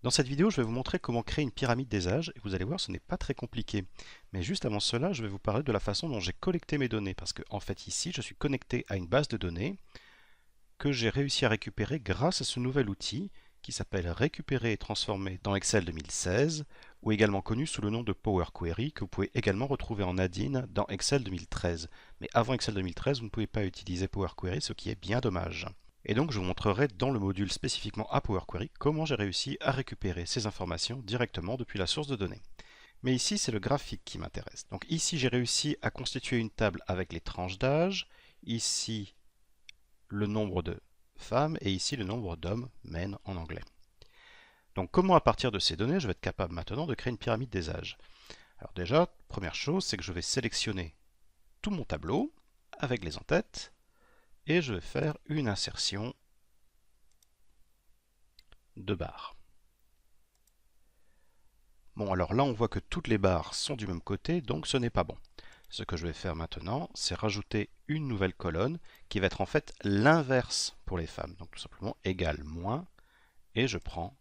Dans cette vidéo, je vais vous montrer comment créer une pyramide des âges, et vous allez voir, ce n'est pas très compliqué. Mais juste avant cela, je vais vous parler de la façon dont j'ai collecté mes données, parce qu'en fait ici, je suis connecté à une base de données que j'ai réussi à récupérer grâce à ce nouvel outil qui s'appelle Récupérer et transformer dans Excel 2016, ou également connu sous le nom de Power Query, que vous pouvez également retrouver en add-in dans Excel 2013. Mais avant Excel 2013, vous ne pouvez pas utiliser Power Query, ce qui est bien dommage. Et donc je vous montrerai dans le module spécifiquement à Power Query comment j'ai réussi à récupérer ces informations directement depuis la source de données. Mais ici, c'est le graphique qui m'intéresse. Donc ici, j'ai réussi à constituer une table avec les tranches d'âge, ici le nombre de femmes et ici le nombre d'hommes, men en anglais. Donc comment à partir de ces données, je vais être capable maintenant de créer une pyramide des âges? Alors déjà, première chose, c'est que je vais sélectionner tout mon tableau avec les en-têtes et je vais faire une insertion de barres. Bon, alors là, on voit que toutes les barres sont du même côté, donc ce n'est pas bon. Ce que je vais faire maintenant, c'est rajouter une nouvelle colonne qui va être en fait l'inverse pour les femmes. Donc tout simplement égal moins, et je prends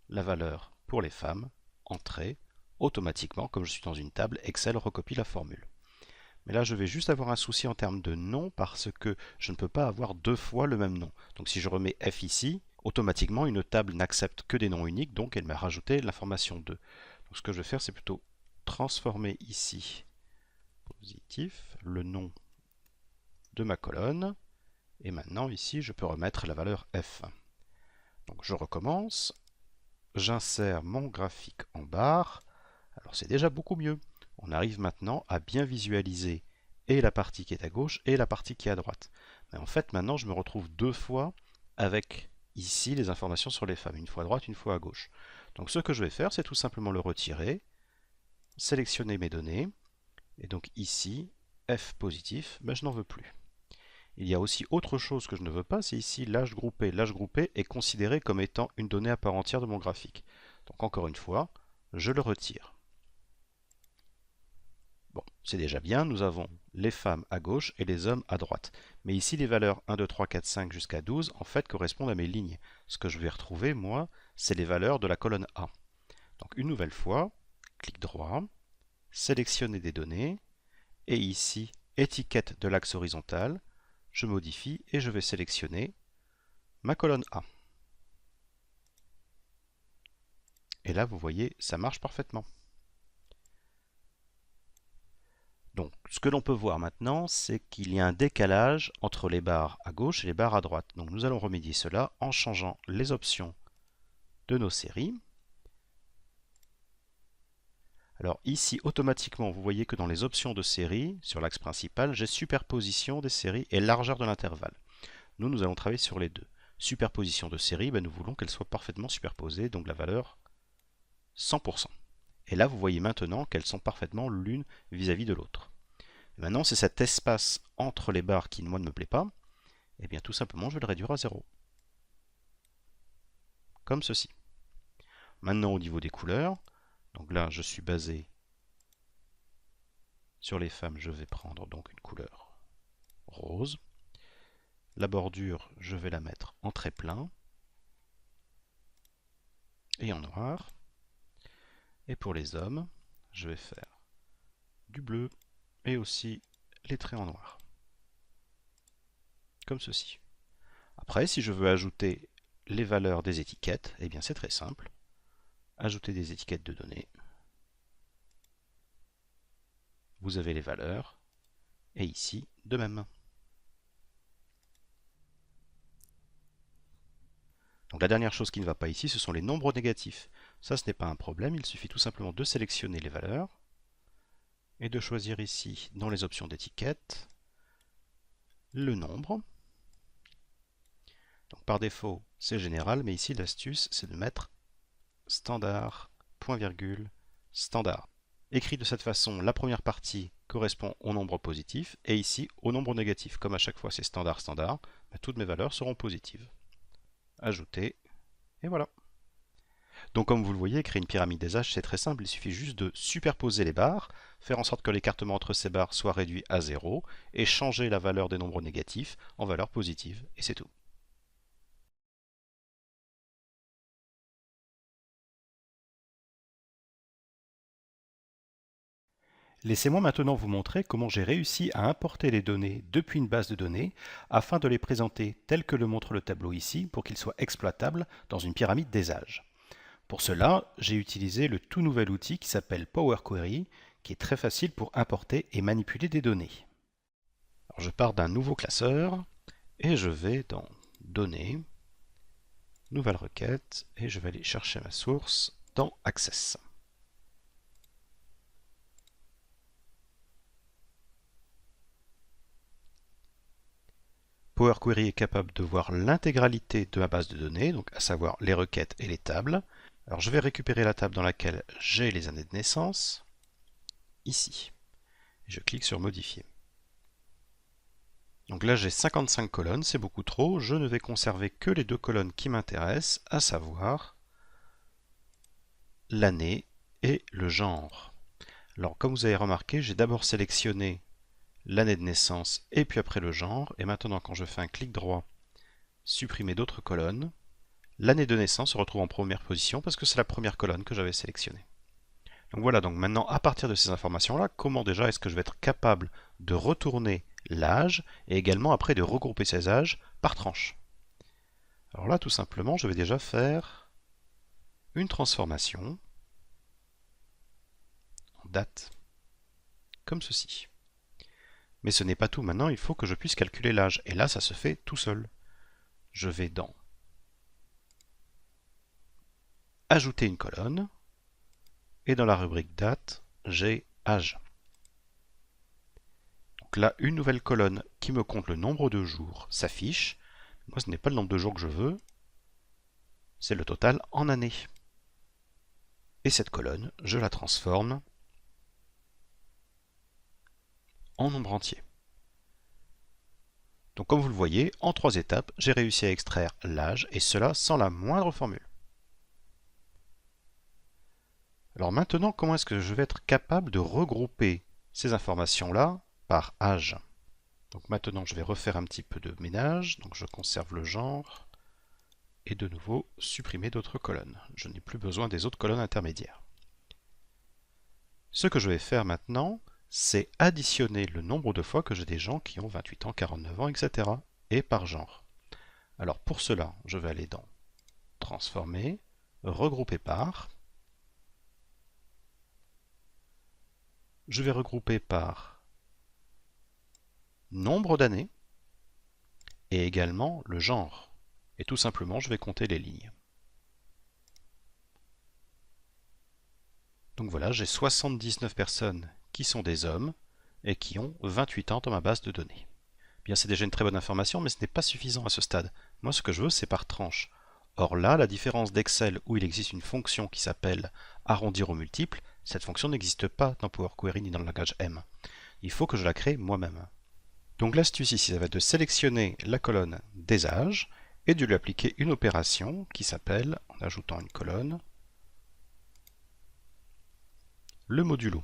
la valeur pour les femmes, entrée, automatiquement, comme je suis dans une table, Excel recopie la formule. Mais là, je vais juste avoir un souci en termes de nom parce que je ne peux pas avoir deux fois le même nom. Donc si je remets F ici, automatiquement, une table n'accepte que des noms uniques, donc elle m'a rajouté l'information 2. Donc ce que je vais faire, c'est plutôt transformer ici, positif, le nom de ma colonne. Et maintenant, ici, je peux remettre la valeur F. Donc je recommence, j'insère mon graphique en barre. Alors c'est déjà beaucoup mieux. On arrive maintenant à bien visualiser et la partie qui est à gauche et la partie qui est à droite. Mais en fait, maintenant, je me retrouve deux fois avec ici les informations sur les femmes, une fois à droite, une fois à gauche. Donc ce que je vais faire, c'est tout simplement le retirer, sélectionner mes données, et donc ici, F positif, ben je n'en veux plus. Il y a aussi autre chose que je ne veux pas, c'est ici l'âge groupé. L'âge groupé est considéré comme étant une donnée à part entière de mon graphique. Donc encore une fois, je le retire. Bon, c'est déjà bien, nous avons les femmes à gauche et les hommes à droite. Mais ici, les valeurs 1, 2, 3, 4, 5 jusqu'à 12, en fait, correspondent à mes lignes. Ce que je vais retrouver, moi, c'est les valeurs de la colonne A. Donc une nouvelle fois, clic droit, sélectionner des données, et ici, étiquette de l'axe horizontal, je modifie et je vais sélectionner ma colonne A. Et là, vous voyez, ça marche parfaitement. Donc, ce que l'on peut voir maintenant, c'est qu'il y a un décalage entre les barres à gauche et les barres à droite. Donc, nous allons remédier cela en changeant les options de nos séries. Alors ici, automatiquement, vous voyez que dans les options de série, sur l'axe principal, j'ai superposition des séries et largeur de l'intervalle. Nous allons travailler sur les deux. Superposition de série, nous voulons qu'elle soit parfaitement superposée, donc la valeur 100%. Et là, vous voyez maintenant qu'elles sont parfaitement l'une vis-à-vis de l'autre. Maintenant, c'est cet espace entre les barres qui, moi, ne me plaît pas. Et bien, tout simplement, je vais le réduire à 0. Comme ceci. Maintenant, au niveau des couleurs, donc là, je suis basé sur les femmes, je vais prendre donc une couleur rose. La bordure, je vais la mettre en trait plein et en noir. Et pour les hommes, je vais faire du bleu et aussi les traits en noir. Comme ceci. Après, si je veux ajouter les valeurs des étiquettes, eh bien c'est très simple. Ajouter des étiquettes de données. Vous avez les valeurs. Et ici, de même. Donc la dernière chose qui ne va pas ici, ce sont les nombres négatifs. Ça, ce n'est pas un problème, il suffit tout simplement de sélectionner les valeurs et de choisir ici, dans les options d'étiquette, le nombre. Donc par défaut, c'est général, mais ici l'astuce, c'est de mettre standard, point virgule, standard. Écrit de cette façon, la première partie correspond au nombre positif, et ici au nombre négatif. Comme à chaque fois c'est standard, standard, toutes mes valeurs seront positives. Ajouter, et voilà. Donc comme vous le voyez, créer une pyramide des âges, c'est très simple, il suffit juste de superposer les barres, faire en sorte que l'écartement entre ces barres soit réduit à 0, et changer la valeur des nombres négatifs en valeur positive, et c'est tout. Laissez-moi maintenant vous montrer comment j'ai réussi à importer les données depuis une base de données afin de les présenter telles que le montre le tableau ici pour qu'ils soient exploitables dans une pyramide des âges. Pour cela, j'ai utilisé le tout nouvel outil qui s'appelle Power Query, qui est très facile pour importer et manipuler des données. Alors, je pars d'un nouveau classeur et je vais dans Données, Nouvelle requête, et je vais aller chercher ma source dans Access. Power Query est capable de voir l'intégralité de ma base de données, donc à savoir les requêtes et les tables. Alors je vais récupérer la table dans laquelle j'ai les années de naissance, ici. Je clique sur Modifier. Donc là j'ai 55 colonnes, c'est beaucoup trop, je ne vais conserver que les deux colonnes qui m'intéressent, à savoir l'année et le genre. Alors comme vous avez remarqué, j'ai d'abord sélectionné l'année de naissance et puis après le genre, et maintenant quand je fais un clic droit, supprimer d'autres colonnes, l'année de naissance se retrouve en première position parce que c'est la première colonne que j'avais sélectionnée. Donc voilà, donc maintenant à partir de ces informations-là, comment déjà est-ce que je vais être capable de retourner l'âge et également après de regrouper ces âges par tranche. Alors là tout simplement je vais déjà faire une transformation en date comme ceci. Mais ce n'est pas tout, maintenant il faut que je puisse calculer l'âge et là ça se fait tout seul. Je vais dans Ajouter une colonne et dans la rubrique date j'ai âge. Donc là, une nouvelle colonne qui me compte le nombre de jours s'affiche. Moi, ce n'est pas le nombre de jours que je veux, c'est le total en années. Et cette colonne, je la transforme en nombre entier. Donc comme vous le voyez, en 3 étapes, j'ai réussi à extraire l'âge, et cela sans la moindre formule. Alors maintenant, comment est-ce que je vais être capable de regrouper ces informations-là par âge? Donc maintenant, je vais refaire un petit peu de ménage. Donc je conserve le genre. Et de nouveau, supprimer d'autres colonnes. Je n'ai plus besoin des autres colonnes intermédiaires. Ce que je vais faire maintenant, c'est additionner le nombre de fois que j'ai des gens qui ont 28 ans, 49 ans, etc. et par genre. Alors pour cela, je vais aller dans Transformer, Regrouper par. Je vais regrouper par nombre d'années et également le genre. Et tout simplement, je vais compter les lignes. Donc voilà, j'ai 79 personnes qui sont des hommes et qui ont 28 ans dans ma base de données. Bien, c'est déjà une très bonne information, mais ce n'est pas suffisant à ce stade. Moi, ce que je veux, c'est par tranche. Or là, la différence d'Excel où il existe une fonction qui s'appelle arrondir au multiple, cette fonction n'existe pas dans Power Query ni dans le langage M. Il faut que je la crée moi-même. Donc l'astuce ici, ça va être de sélectionner la colonne des âges et de lui appliquer une opération qui s'appelle, en ajoutant une colonne, le modulo.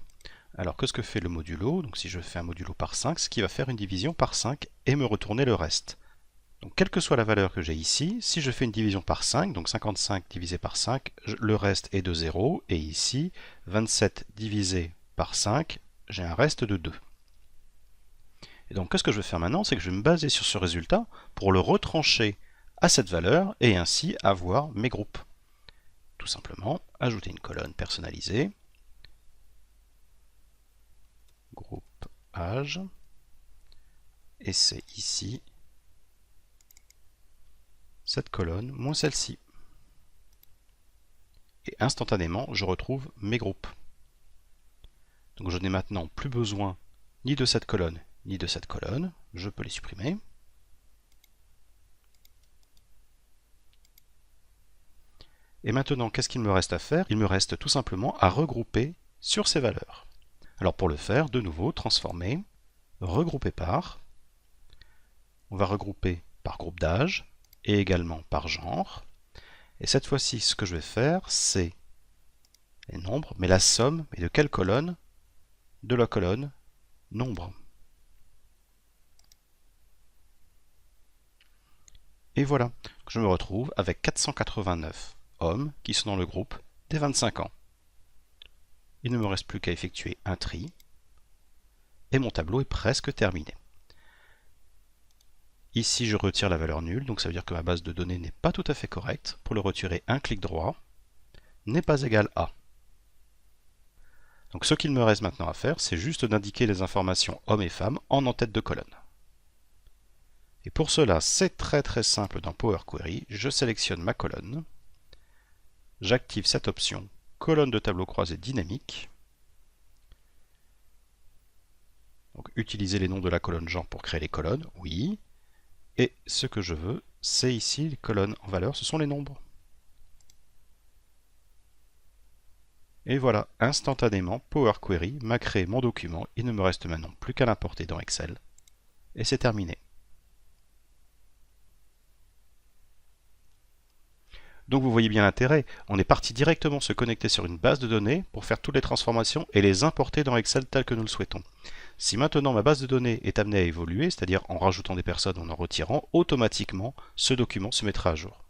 Alors qu'est-ce que fait le modulo? Donc si je fais un modulo par 5, ce qui va faire une division par 5 et me retourner le reste. Donc quelle que soit la valeur que j'ai ici, si je fais une division par 5, donc 55 divisé par 5, le reste est de 0, et ici, 27 divisé par 5, j'ai un reste de 2. Et donc qu'est-ce que je vais faire maintenant? C'est que je vais me baser sur ce résultat pour le retrancher à cette valeur et ainsi avoir mes groupes. Tout simplement, ajouter une colonne personnalisée, groupe âge, et c'est ici cette colonne moins celle-ci. Et instantanément, je retrouve mes groupes. Donc je n'ai maintenant plus besoin ni de cette colonne, ni de cette colonne. Je peux les supprimer. Et maintenant, qu'est-ce qu'il me reste à faire? Il me reste tout simplement à regrouper sur ces valeurs. Alors pour le faire, de nouveau, transformer, regrouper par. On va regrouper par groupe d'âge et également par genre. Et cette fois-ci, ce que je vais faire, c'est les nombres, mais la somme, mais de quelle colonne? De la colonne nombre. Et voilà, je me retrouve avec 489 hommes qui sont dans le groupe des 25 ans. Il ne me reste plus qu'à effectuer un tri. et mon tableau est presque terminé. Ici, je retire la valeur nulle, donc ça veut dire que ma base de données n'est pas tout à fait correcte. Pour le retirer, un clic droit, n'est pas égal à. Donc ce qu'il me reste maintenant à faire, c'est juste d'indiquer les informations hommes et femmes en en-tête de colonne. Et pour cela, c'est très simple dans Power Query. Je sélectionne ma colonne, j'active cette option colonne de tableau croisé dynamique. Donc utiliser les noms de la colonne genre pour créer les colonnes, oui. Et ce que je veux, c'est ici les colonnes en valeur, ce sont les nombres. Et voilà, instantanément, Power Query m'a créé mon document. Il ne me reste maintenant plus qu'à l'importer dans Excel. Et c'est terminé. Donc vous voyez bien l'intérêt, on est parti directement se connecter sur une base de données pour faire toutes les transformations et les importer dans Excel tel que nous le souhaitons. Si maintenant ma base de données est amenée à évoluer, c'est-à-dire en rajoutant des personnes ou en retirant, automatiquement ce document se mettra à jour.